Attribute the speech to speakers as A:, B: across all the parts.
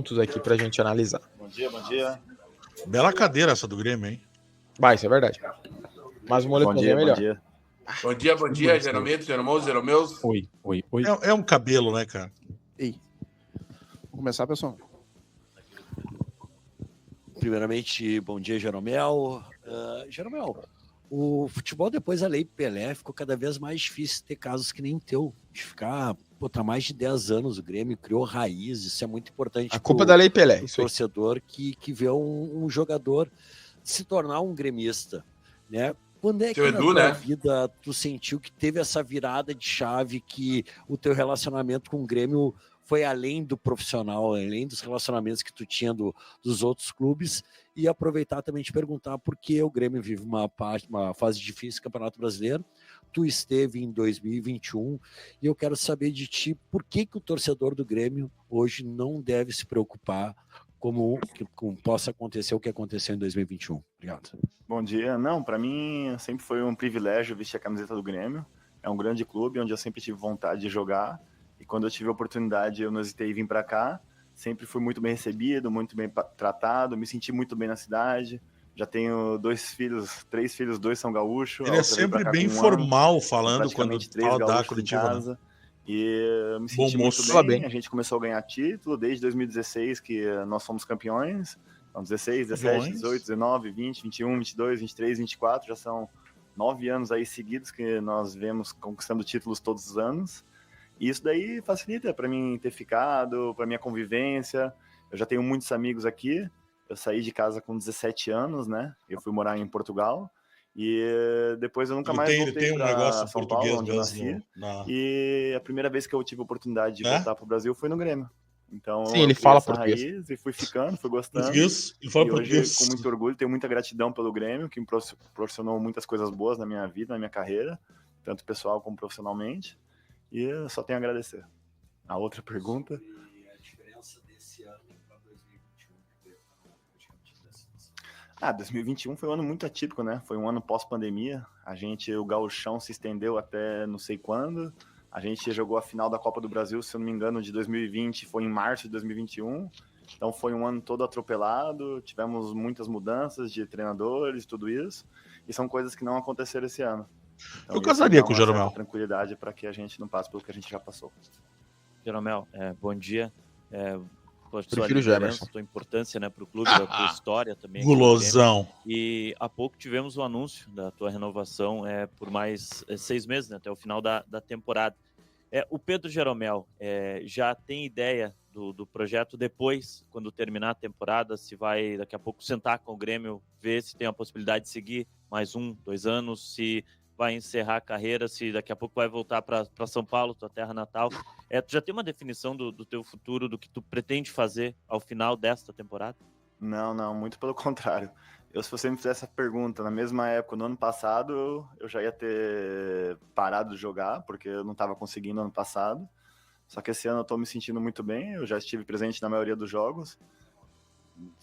A: pontos aqui pra gente analisar.
B: Bom dia, bom dia.
C: Bela cadeira essa do Grêmio, hein?
A: Vai, isso é verdade. Mas o moletomzinho é melhor.
B: Bom dia.
D: Bom dia, Jeromito, Jeromeus.
E: Oi.
C: É um cabelo, né, cara?
E: Ei. Vamos começar, pessoal.
F: Primeiramente, bom dia, Jeromel. Jeromel, o futebol depois da Lei Pelé ficou cada vez mais difícil ter casos que nem o teu. De ficar, tá mais de 10 anos o Grêmio criou raiz, isso é muito importante.
A: A culpa da Lei Pelé,
F: o
A: isso aí.
F: torcedor que vê um jogador se tornar um gremista, né? Quando é que na tua vida tu sentiu que teve essa virada de chave, que o teu relacionamento com o Grêmio foi além do profissional, além dos relacionamentos que tu tinha dos outros clubes? E aproveitar também te perguntar por que o Grêmio vive uma fase difícil do Campeonato Brasileiro. Tu esteve em 2021 e eu quero saber de ti por que o torcedor do Grêmio hoje não deve se preocupar como possa acontecer o que aconteceu em 2021. Obrigado.
B: Bom dia. Não, para mim sempre foi um privilégio vestir a camiseta do Grêmio. É um grande clube onde eu sempre tive vontade de jogar. E quando eu tive a oportunidade, eu não hesitei em vir para cá. Sempre fui muito bem recebido, muito bem tratado, me senti muito bem na cidade. Já tenho 3 filhos, 2 são gaúchos.
C: Ele é sempre bem formal falando quando fala da Curitiba.
B: Né? E eu me senti muito bem. A gente começou a ganhar título desde 2016, que nós fomos campeões. Então, 16, 17, 18, 19, 20, 21, 22, 23, 24. Já são 9 anos aí seguidos que nós vemos conquistando títulos todos os anos. E isso daí facilita para mim ter ficado, para minha convivência. Eu já tenho muitos amigos aqui. Eu saí de casa com 17 anos, né? Eu fui morar em Portugal. E depois eu nunca mais voltei para São Paulo, onde eu nasci. E a primeira vez que eu tive a oportunidade de voltar para o Brasil foi no Grêmio. Então,
A: sim, ele fala português.
B: Raiz, e fui ficando, fui gostando.
C: Português? Ele fala
B: e
C: português.
B: Hoje, com muito orgulho, tenho muita gratidão pelo Grêmio, que me proporcionou muitas coisas boas na minha vida, na minha carreira, tanto pessoal como profissionalmente. E eu só tenho a agradecer. A outra pergunta?
F: E a diferença desse ano para 2021?
B: 2021 foi um ano muito atípico, né? Foi um ano pós-pandemia. O gauchão se estendeu até não sei quando. A gente jogou a final da Copa do Brasil, se eu não me engano, de 2020, foi em março de 2021. Então foi um ano todo atropelado, tivemos muitas mudanças de treinadores, tudo isso. E são coisas que não aconteceram esse ano. Então,
C: eu casaria com o Jeromel.
B: Tranquilidade para que a gente não passe pelo que a gente já passou.
G: Jeromel, bom dia.
A: Prefiro o Jefferson.
G: Tua importância, né, para o clube, da tua história também.
C: Gulosão.
G: E há pouco tivemos o anúncio da tua renovação por mais 6 meses, né, até o final da temporada. O Pedro Jeromel já tem ideia do projeto depois, quando terminar a temporada, se vai daqui a pouco sentar com o Grêmio, ver se tem a possibilidade de seguir mais 1, 2 anos, se vai encerrar a carreira, se daqui a pouco vai voltar para São Paulo, tua terra natal. Tu já tem uma definição do teu futuro, do que tu pretende fazer ao final desta temporada?
B: Não, muito pelo contrário. Se você me fizesse essa pergunta na mesma época, no ano passado, eu já ia ter parado de jogar, porque eu não estava conseguindo ano passado. Só que esse ano eu estou me sentindo muito bem, eu já estive presente na maioria dos jogos,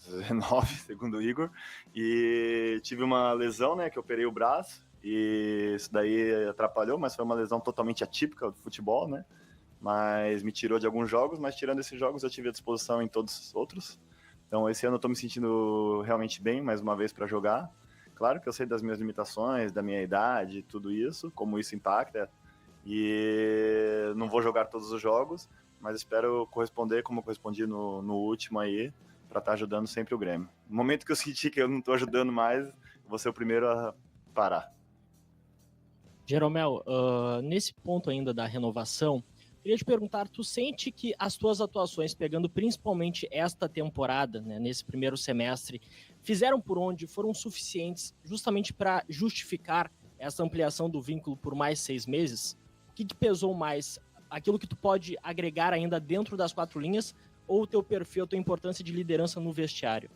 B: 19, segundo o Igor, e tive uma lesão, né, que eu operei o braço, e isso daí atrapalhou, mas foi uma lesão totalmente atípica do futebol, né? Mas me tirou de alguns jogos, mas tirando esses jogos eu tive à disposição em todos os outros. Então esse ano eu tô me sentindo realmente bem, mais uma vez, para jogar. Claro que eu sei das minhas limitações, da minha idade, tudo isso, como isso impacta. E não vou jogar todos os jogos, mas espero corresponder como eu correspondi no último aí, para estar ajudando sempre o Grêmio. No momento que eu senti que eu não tô ajudando mais, eu vou ser o primeiro a parar.
H: Jeromel, nesse ponto ainda da renovação, queria te perguntar, tu sente que as tuas atuações, pegando principalmente esta temporada, né, nesse primeiro semestre, fizeram por onde foram suficientes justamente para justificar essa ampliação do vínculo por mais 6 meses? O que pesou mais? Aquilo que tu pode agregar ainda dentro das 4 linhas ou o teu perfil, a tua importância de liderança no vestiário?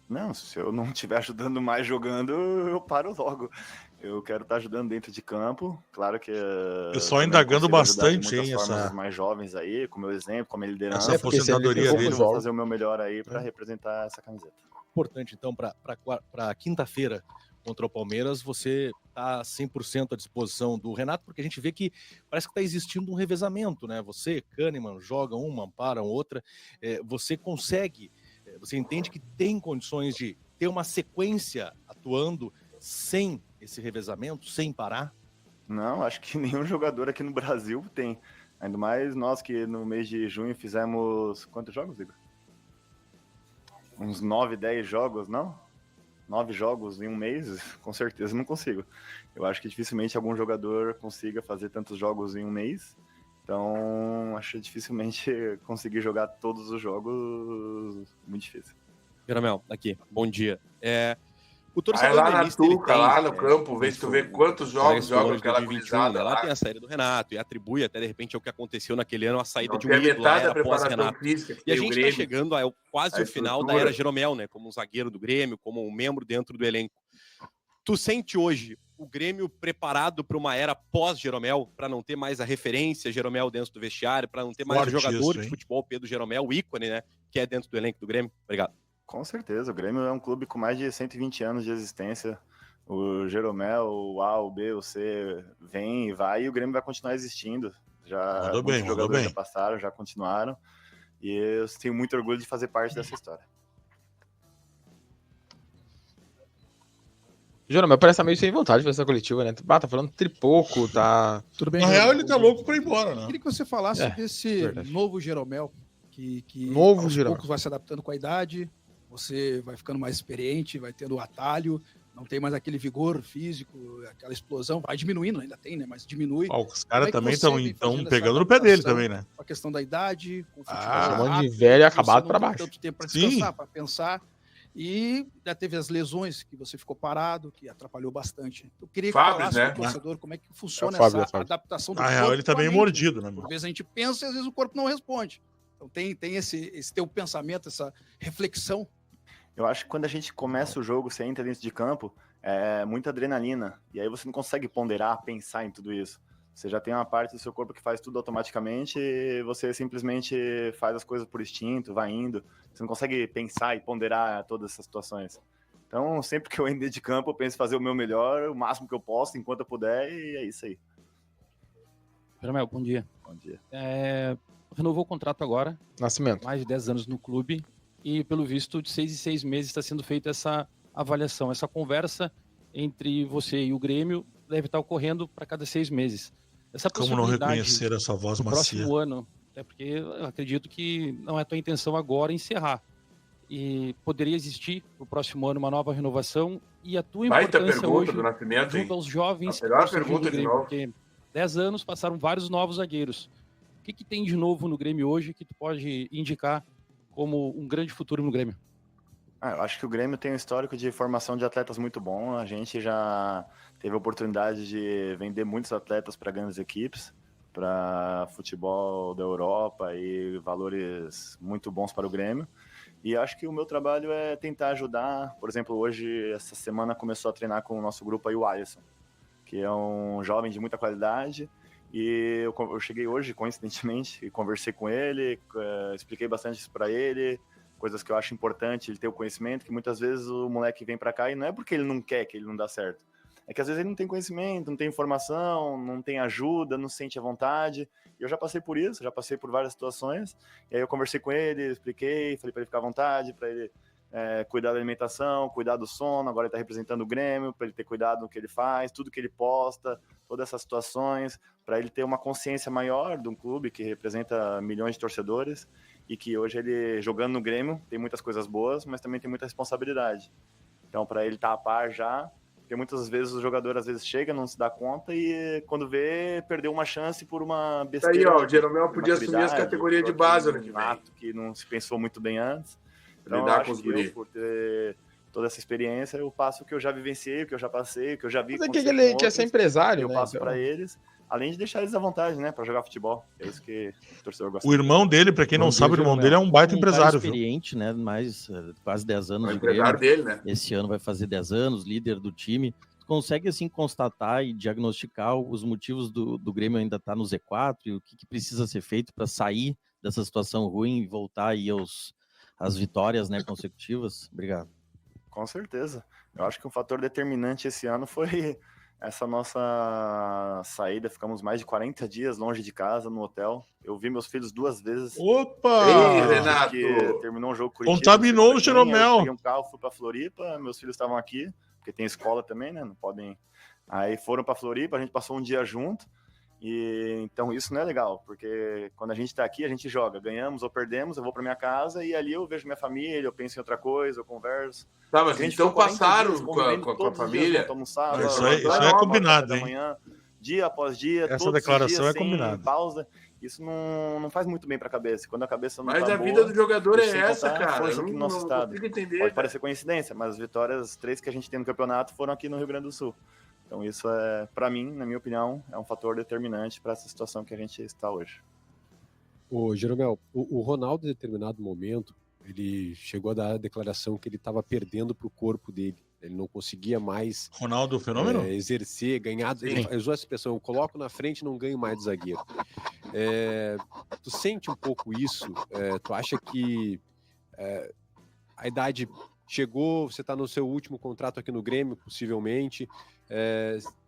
B: Não, se eu não estiver ajudando mais jogando, eu paro logo. Eu quero estar ajudando dentro de campo. Claro que
C: eu só indagando bastante, hein,
B: essa mais jovens aí, com o meu exemplo, com a minha liderança.
C: Essa aposentadoria dele.
B: Eu vou fazer o meu melhor aí para representar essa camiseta.
E: Importante, então, para quinta-feira,
I: contra o Palmeiras, você está 100% à disposição do Renato, porque a gente vê que parece que está existindo um revezamento, né? Você, Kahneman, joga uma, ampara outra, você consegue, você entende que tem condições de ter uma sequência atuando sem esse revezamento, sem parar?
B: Não, acho que nenhum jogador aqui no Brasil tem. Ainda mais nós que no mês de junho fizemos... Quantos jogos, Igor? Uns 9, 10 jogos, não? 9 jogos em um mês? Com certeza não consigo. Eu acho que dificilmente algum jogador consiga fazer tantos jogos em um mês. Então, acho dificilmente conseguir jogar todos os jogos muito difícil.
J: Jeromel, aqui, bom dia. O
D: Vai lá na Tuca, lá no campo, vê se tu vê quantos jogos joga aquela gurizada
J: lá. Lá tem a saída do Renato e atribui até, de repente, ao que aconteceu naquele ano, a saída de um
D: ídolo,
J: metade
D: da preparação física.
J: E a gente está chegando ao quase o final da era Jeromel, né? Como um zagueiro do Grêmio, como um membro dentro do elenco. Tu sente hoje o Grêmio preparado para uma era pós-Jeromel, para não ter mais a referência Jeromel dentro do vestiário, para não ter mais o jogador de futebol Pedro Jeromel, o ícone, né? Que é dentro do elenco do Grêmio? Obrigado.
B: Com certeza, o Grêmio é um clube com mais de 120 anos de existência. O Jeromel, o A, o B, o C vem e vai, e o Grêmio vai continuar existindo. Já muitos jogadores já passaram, já continuaram, e eu tenho muito orgulho de fazer parte dessa história.
A: Jeromel parece estar meio sem vontade de fazer essa coletiva, né? Tá falando tripoco, tá...
C: Tudo bem. Na real, ele tá louco pra ir embora, né?
E: Eu queria que você falasse desse novo Jeromel, que
A: novo
E: aos
A: Jeromel.
E: poucos vai se adaptando com a idade, você vai ficando mais experiente, vai tendo o atalho, não tem mais aquele vigor físico, aquela explosão, vai diminuindo, ainda tem, né? Mas diminui.
C: Os caras também estão pegando no pé dele também, né?
E: A questão da idade, com o
A: chamando de velho acabado para baixo.
E: Tanto tempo para descansar, para pensar. E já teve as lesões que você ficou parado, que atrapalhou bastante. Eu queria que falasse para o torcedor como é que funciona essa adaptação do corpo.
C: Na real, ele tá bem mordido, né?
E: Por vezes a gente pensa e às vezes o corpo não responde. Então tem esse teu pensamento, essa reflexão.
B: Eu acho que quando a gente começa o jogo, você entra dentro de campo, é muita adrenalina. E aí você não consegue ponderar, pensar em tudo isso. Você já tem uma parte do seu corpo que faz tudo automaticamente e você simplesmente faz as coisas por instinto, vai indo. Você não consegue pensar e ponderar todas essas situações. Então, sempre que eu entro de campo, eu penso em fazer o meu melhor, o máximo que eu posso, enquanto eu puder, e é isso aí.
K: Jeromel, bom dia.
B: Bom dia.
K: Renovou o contrato agora.
A: Nascimento.
K: Mais de 10 anos no clube. E, pelo visto, de 6 em 6 meses está sendo feita essa avaliação. Essa conversa entre você e o Grêmio deve estar ocorrendo para cada 6 meses. Essa
C: Como não reconhecer essa voz macia?
K: Próximo ano, porque eu acredito que não é tua intenção agora encerrar. E poderia existir no próximo ano uma nova renovação e a tua importância hoje junto aos jovens que estão do Grêmio, porque 10 anos passaram vários novos zagueiros. O que tem de novo no Grêmio hoje que tu pode indicar como um grande futuro no Grêmio?
B: Eu acho que o Grêmio tem um histórico de formação de atletas muito bom. A gente já teve a oportunidade de vender muitos atletas para grandes equipes, para futebol da Europa e valores muito bons para o Grêmio. E acho que o meu trabalho é tentar ajudar. Por exemplo, hoje, essa semana, começou a treinar com o nosso grupo aí o Alisson, que é um jovem de muita qualidade. E eu cheguei hoje, coincidentemente, e conversei com ele, expliquei bastante isso para ele, coisas que eu acho importante ele ter o conhecimento, que muitas vezes o moleque vem para cá e não é porque ele não quer que ele não dá certo. É que às vezes ele não tem conhecimento, não tem informação, não tem ajuda, não se sente à vontade. E eu já passei por isso, já passei por várias situações. E aí eu conversei com ele, expliquei, falei para ele ficar à vontade, para ele cuidar da alimentação, cuidar do sono. Agora ele está representando o Grêmio, para ele ter cuidado no que ele faz, tudo que ele posta, todas essas situações, para ele ter uma consciência maior de um clube que representa milhões de torcedores e que hoje ele, jogando no Grêmio, tem muitas coisas boas, mas também tem muita responsabilidade. Então, para ele estar a par já, porque muitas vezes o jogador às vezes chega, não se dá conta e quando vê, perdeu uma chance por uma besteira.
D: Aí, ó, o Jeromel podia assumir as categorias de base ano que vem.
B: Que não se pensou muito bem antes. Então, eu acho que eu, por ter toda essa experiência, eu passo o que eu já vivenciei, o que eu já passei, o que eu já vi.
A: Mas é que ele quer ser empresário,
B: eu
A: né?
B: passo para eles, além de deixar eles à vontade, né, para jogar futebol. É isso que o torcedor gosta.
C: O irmão dele, para quem não sabe, o irmão dele é um baita empresário.
G: Experiente, né? Mais quase 10 anos
D: de
G: Grêmio.
D: Dele, né?
G: Esse ano vai fazer 10 anos, líder do time. Tu consegue assim constatar e diagnosticar os motivos do Grêmio ainda estar no Z4 e o que precisa ser feito para sair dessa situação ruim e voltar aí às vitórias, né, consecutivas? Obrigado.
B: Com certeza. Eu acho que um fator determinante esse ano foi essa nossa saída. Ficamos mais de 40 dias longe de casa, no hotel. Eu vi meus filhos 2 vezes.
C: Opa!
D: Ei, Renato!
B: Que terminou um jogo Curitiba.
C: Contaminou o Jeromel.
B: Eu peguei um carro, fui para Floripa. Meus filhos estavam aqui, porque tem escola também, né? Não podem... Aí foram para Floripa, a gente passou um dia junto. E então isso não é legal, porque quando a gente tá aqui, a gente joga, ganhamos ou perdemos, eu vou para minha casa e ali eu vejo minha família, eu penso em outra coisa, eu converso.
D: Tá, mas então passaram com a família?
C: Isso é combinado, hein?
B: Manhã, dia após dia,
C: essa declaração é combinada.
B: Pausa. Isso não faz muito bem para a cabeça. Quando a cabeça não
D: mas
B: tá
D: a
B: boa,
D: vida do jogador é essa, cara.
B: Aqui no nosso estado.
D: Entender,
B: pode parecer coincidência, mas as vitórias 3 que a gente tem no campeonato foram aqui no Rio Grande do Sul. Então isso é, para mim, na minha opinião, é um fator determinante para essa situação que a gente está hoje.
L: Ô, Jeromel, o Ronaldo, em determinado momento, ele chegou a dar a declaração que ele estava perdendo para o corpo dele. Ele não conseguia mais...
C: Ronaldo, fenômeno?
L: Exercer, ganhar... Ele usou essa expressão, eu coloco na frente e não ganho mais de zagueiro. Tu sente um pouco isso? Tu acha que a idade chegou, você está no seu último contrato aqui no Grêmio, possivelmente...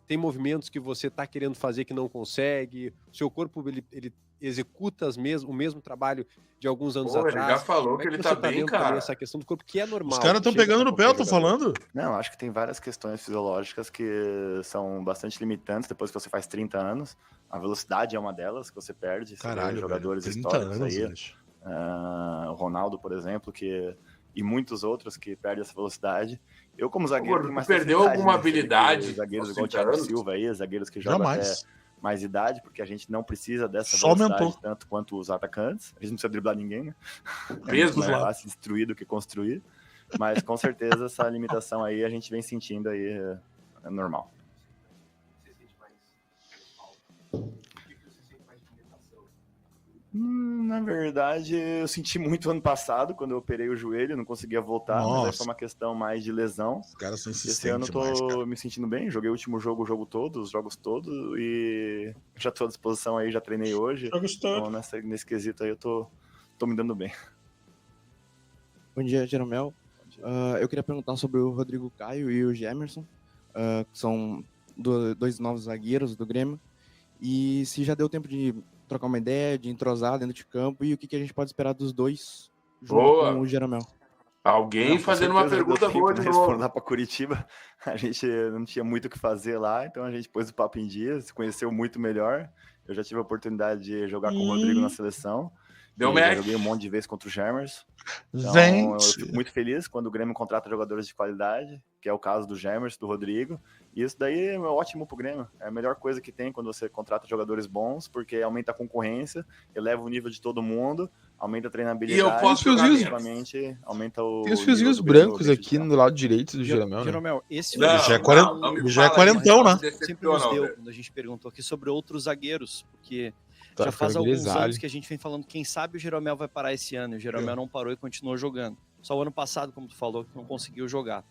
L: tem movimentos que você está querendo fazer que não consegue, o seu corpo ele executa o mesmo trabalho de alguns anos atrás.
D: Ele já falou que ele está bem, cara.
L: Essa questão do corpo, que é normal.
C: Os caras estão pegando no pé, eu tô falando.
B: Não, acho que tem várias questões fisiológicas que são bastante limitantes depois que você faz 30 anos. A velocidade é uma delas que você perde.
C: Caralho,
B: jogadores históricos aí. O Ronaldo, por exemplo, e muitos outros que perdem essa velocidade. Eu, como zagueiro, tenho mais
D: perdeu alguma habilidade?
B: Zagueiros igual o Thiago Silva aí, zagueiros que jogam até mais idade, porque a gente não precisa dessa
C: só
B: velocidade
C: aumentou
B: tanto quanto os atacantes. A gente não precisa driblar ninguém, né?
D: Mesmo,
B: é mais fácil destruir do que construir. Mas, com certeza, essa limitação aí a gente vem sentindo aí, é normal. Na verdade, eu senti muito ano passado, quando eu operei o joelho, não conseguia voltar, mas aí foi uma questão mais de lesão.
C: Os caras são insistentes.
B: Esse ano eu tô me sentindo bem, joguei o último jogo, os jogos todos, e já tô à disposição aí, já treinei hoje. Então, nesse quesito aí eu tô me dando bem.
M: Bom dia, Jeromel. Eu queria perguntar sobre o Rodrigo Caio e o Gemerson, que são dois novos zagueiros do Grêmio, e se já deu tempo de trocar uma ideia, de entrosar dentro de campo, e o que a gente pode esperar dos dois junto com o Jeromel.
D: Alguém fazendo uma pergunta boa de novo.
B: Lá para Curitiba, a gente não tinha muito o que fazer lá, então a gente pôs o papo em dia, se conheceu muito melhor. Eu já tive a oportunidade de jogar com o Rodrigo na seleção.
D: Deu match.
B: Joguei um monte de vezes contra o Gemers. Então, eu fico muito feliz quando o Grêmio contrata jogadores de qualidade, que é o caso do Gemers, do Rodrigo. E isso daí é ótimo pro Grêmio. É a melhor coisa que tem quando você contrata jogadores bons, porque aumenta a concorrência, eleva o nível de todo mundo, aumenta a treinabilidade.
A: E eu posso
B: aumenta o...
A: Tem os fiozinhos brancos aqui no lado direito do Jeromel.
F: Jeromel, esse
C: já é quarentão, né?
F: Sempre nos deu quando a gente perguntou aqui sobre outros zagueiros, porque já faz alguns anos que a gente vem falando, quem sabe o Jeromel vai parar esse ano, e o Jeromel não parou e continuou jogando. Só o ano passado, como tu falou, que não conseguiu jogar.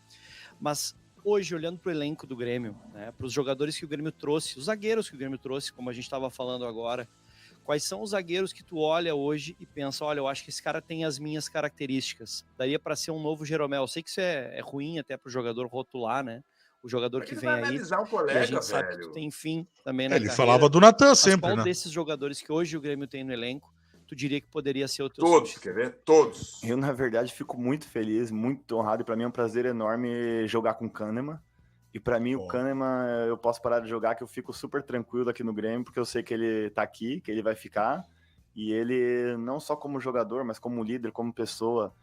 F: Mas hoje, olhando para o elenco do Grêmio, né, para os jogadores que o Grêmio trouxe, os zagueiros que o Grêmio trouxe, como a gente estava falando agora, quais são os zagueiros que tu olha hoje e pensa, olha, eu acho que esse cara tem as minhas características, daria para ser um novo Jeromel. Eu sei que isso é ruim até para o jogador rotular, né? O jogador que vem aí,
D: o colega,
F: e a gente sabe que tu tem fim também na
C: Ele
F: carreira.
C: falava do Natan sempre,
F: qual
C: né?
F: desses jogadores que hoje o Grêmio tem no elenco, tu diria que poderia ser o teu
D: Todos, quer ver? Todos.
B: Eu, na verdade, fico muito feliz, muito honrado, e para mim é um prazer enorme jogar com o Kahneman. E para mim, o Kahneman, eu posso parar de jogar, que eu fico super tranquilo aqui no Grêmio, porque eu sei que ele tá aqui, que ele vai ficar. E ele, não só como jogador, mas como líder, como pessoa,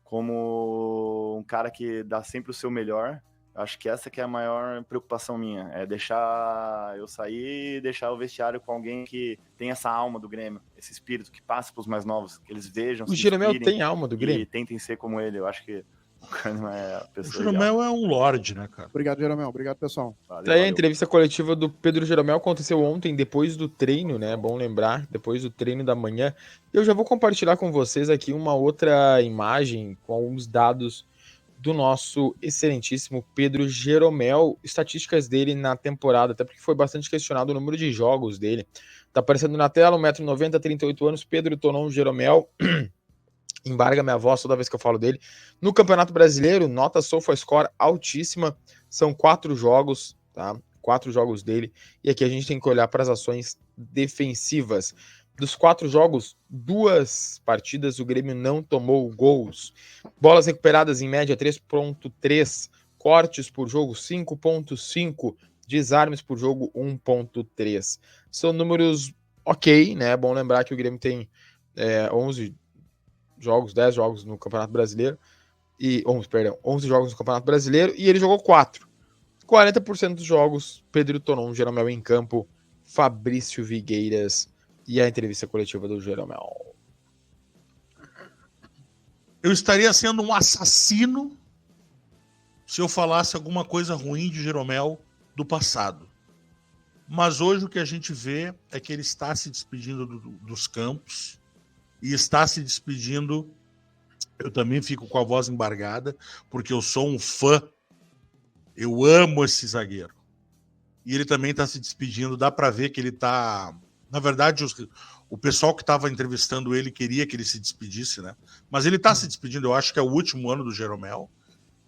B: como um cara que dá sempre o seu melhor. Acho que essa que é a maior preocupação minha, é deixar eu sair e deixar o vestiário com alguém que tem essa alma do Grêmio, esse espírito que passa para os mais novos, que eles vejam,
A: o Jeromel tem alma do Grêmio.
B: E tentem ser como ele. Eu acho que o Kahneman é a pessoa.
C: O Jeromel é um lorde, né, cara?
M: Obrigado, Jeromel. Obrigado, pessoal.
A: Valeu. A entrevista coletiva do Pedro Jeromel aconteceu ontem, depois do treino, né? É bom lembrar, depois do treino da manhã. Eu já vou compartilhar com vocês aqui uma outra imagem com alguns dados do nosso excelentíssimo Pedro Jeromel, estatísticas dele na temporada, até porque foi bastante questionado o número de jogos dele. Tá aparecendo na tela, 1,90 m, 38 anos, Pedro Tonon Jeromel, embarga minha voz toda vez que eu falo dele. No Campeonato Brasileiro, nota SofaScore altíssima, são 4 jogos, tá? 4 jogos dele, e aqui a gente tem que olhar para as ações defensivas. Dos 4 jogos, 2 partidas o Grêmio não tomou gols. Bolas recuperadas em média 3.3, cortes por jogo 5.5, desarmes por jogo 1.3. São números ok, né? É bom lembrar que o Grêmio tem 11 jogos, 10 jogos no Campeonato Brasileiro, 11 jogos no Campeonato Brasileiro, e ele jogou 4. 40% dos jogos, Pedro Tonon, Jeromel em campo, Fabrício Vigueiras e a entrevista coletiva do Jeromel.
C: Eu estaria sendo um assassino se eu falasse alguma coisa ruim de Jeromel do passado. Mas hoje o que a gente vê é que ele está se despedindo dos campos e está se despedindo. Eu também fico com a voz embargada, porque eu sou um fã. Eu amo esse zagueiro. E ele também está se despedindo. Dá para ver que ele está... Na verdade, o pessoal que estava entrevistando ele queria que ele se despedisse, né? Mas ele está se despedindo. Eu acho que é o último ano do Jeromel.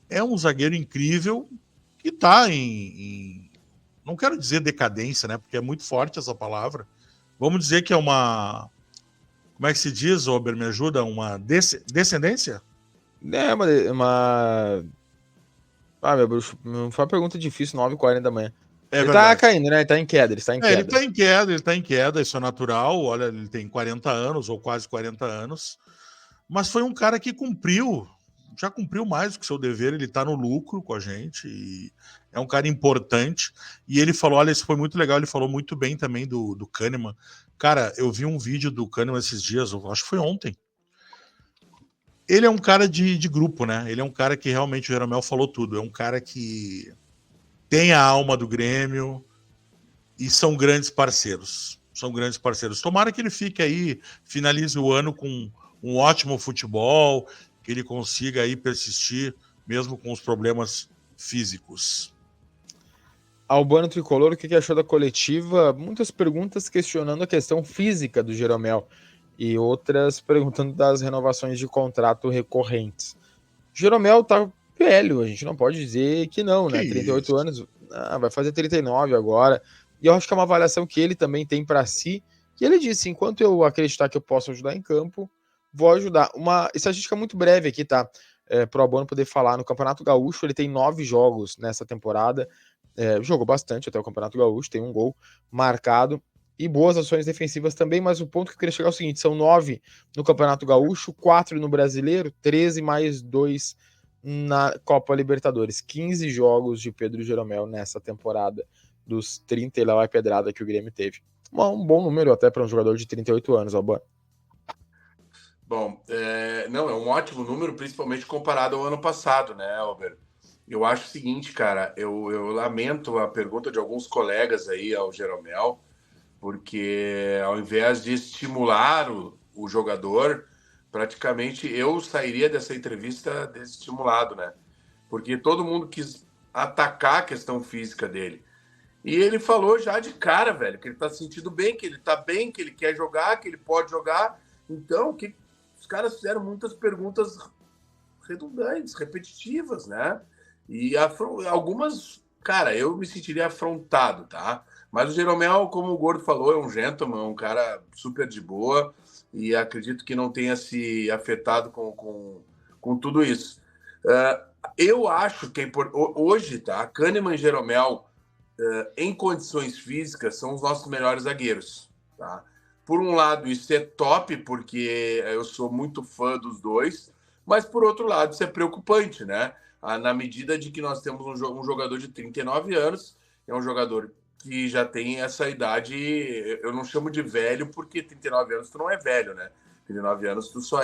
C: É um zagueiro incrível que está não quero dizer decadência, né? Porque é muito forte essa palavra. Vamos dizer que é uma... Como é que se diz, Ober, me ajuda? Uma descendência?
A: É uma... Ah, meu bruxo, não foi uma pergunta difícil, 9h40 da manhã. Ele verdade. Tá caindo, né? Ele tá em queda, ele está em queda.
C: Ele tá em queda, isso é natural. Olha, ele tem 40 anos, ou quase 40 anos. Mas foi um cara que já cumpriu mais do que seu dever, ele tá no lucro com a gente, e é um cara importante. E ele falou, olha, isso foi muito legal, ele falou muito bem também do Kahneman. Cara, eu vi um vídeo do Kahneman esses dias, acho que foi ontem. Ele é um cara de grupo, né? Ele é um cara que realmente, o Jeromel falou tudo, é um cara que tem a alma do Grêmio e são grandes parceiros. São grandes parceiros. Tomara que ele fique aí, finalize o ano com um ótimo futebol, que ele consiga aí persistir, mesmo com os problemas físicos.
A: Albano Tricolor, o que achou da coletiva? Muitas perguntas questionando a questão física do Jeromel e outras perguntando das renovações de contrato recorrentes. Jeromel tá velho, a gente não pode dizer que não, né? 38 anos, vai fazer 39 agora. E eu acho que é uma avaliação que ele também tem para si, que ele disse, enquanto eu acreditar que eu posso ajudar em campo, vou ajudar. Uma estatística muito breve aqui, tá? Pro Albano poder falar. No Campeonato Gaúcho, ele tem 9 jogos nessa temporada. Jogou bastante até o Campeonato Gaúcho, tem um gol marcado. E boas ações defensivas também, mas o ponto que eu queria chegar é o seguinte, são 9 no Campeonato Gaúcho, 4 no Brasileiro, 13 mais 2 na Copa Libertadores. 15 jogos de Pedro Jeromel nessa temporada, dos 30 e lá vai pedrada que o Grêmio teve. Um bom número até para um jogador de 38 anos, Albano.
D: Bom, não, é um ótimo número, principalmente comparado ao ano passado, né, Albert? Eu acho o seguinte, cara, eu lamento a pergunta de alguns colegas aí ao Jeromel, porque ao invés de estimular o jogador, praticamente eu sairia dessa entrevista desestimulado, né? Porque todo mundo quis atacar a questão física dele. E ele falou já de cara, velho, que ele tá se sentindo bem, que ele tá bem, que ele quer jogar, que ele pode jogar. Então, que os caras fizeram muitas perguntas redundantes, repetitivas, né? E algumas, cara, eu me sentiria afrontado, tá? Mas o Jeromel, como o Gordo falou, é um gentleman, um cara super de boa, e acredito que não tenha se afetado com tudo isso. Eu acho que hoje, tá? Kahneman e Jeromel, em condições físicas, são os nossos melhores zagueiros, tá? Por um lado, isso é top, porque eu sou muito fã dos dois, mas por outro lado, isso é preocupante, né? Na medida de que nós temos um jogador de 39 anos, é um jogador que já tem essa idade, eu não chamo de velho, porque 39 anos tu não é velho, né? 39 anos tu só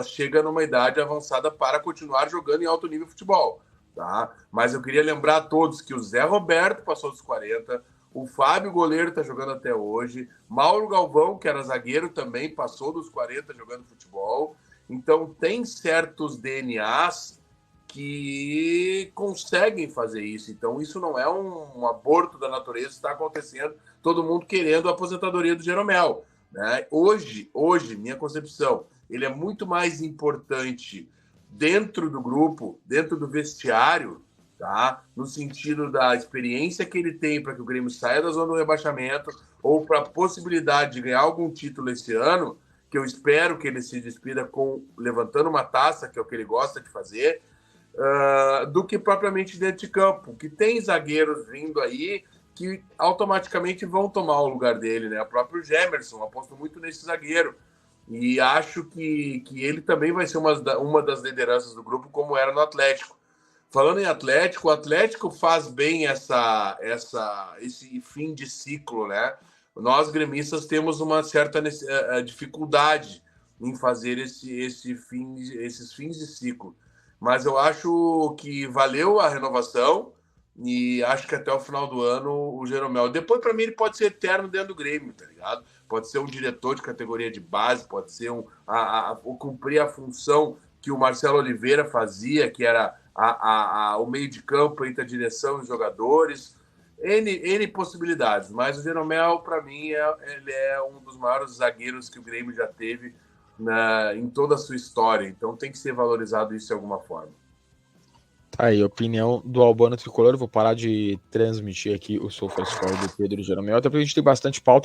D: chega numa idade avançada para continuar jogando em alto nível de futebol, tá? Mas eu queria lembrar a todos que o Zé Roberto passou dos 40, o Fábio goleiro tá jogando até hoje, Mauro Galvão, que era zagueiro, também passou dos 40 jogando futebol. Então tem certos DNAs que conseguem fazer isso. Então isso não é um aborto da natureza que está acontecendo, todo mundo querendo a aposentadoria do Jeromel. né? Hoje, minha concepção, ele é muito mais importante dentro do grupo, dentro do vestiário, tá? No sentido da experiência que ele tem para que o Grêmio saia da zona do rebaixamento ou para a possibilidade de ganhar algum título esse ano, que eu espero que ele se despida levantando uma taça, que é o que ele gosta de fazer, do que propriamente dentro de campo, que tem zagueiros vindo aí que automaticamente vão tomar o lugar dele, né? O próprio Gemerson, aposto muito nesse zagueiro, e acho que ele também vai ser uma das lideranças do grupo, como era no Atlético. Falando em Atlético, o Atlético faz bem esse fim de ciclo, né? Nós, gremistas, temos uma certa dificuldade em fazer esses fins de ciclo. Mas eu acho que valeu a renovação e acho que até o final do ano o Jeromel... Depois, para mim, ele pode ser eterno dentro do Grêmio, tá ligado? Pode ser um diretor de categoria de base, pode ser cumprir a função que o Marcelo Oliveira fazia, que era o meio de campo entre a direção e os jogadores. N possibilidades, mas o Jeromel, para mim, ele é um dos maiores zagueiros que o Grêmio já teve em toda a sua história, então tem que ser valorizado isso de alguma forma.
A: Tá aí, opinião do Albano Tricolor. Eu vou parar de transmitir aqui o SofaScore do Pedro Jeromel, até porque a gente tem bastante pauta.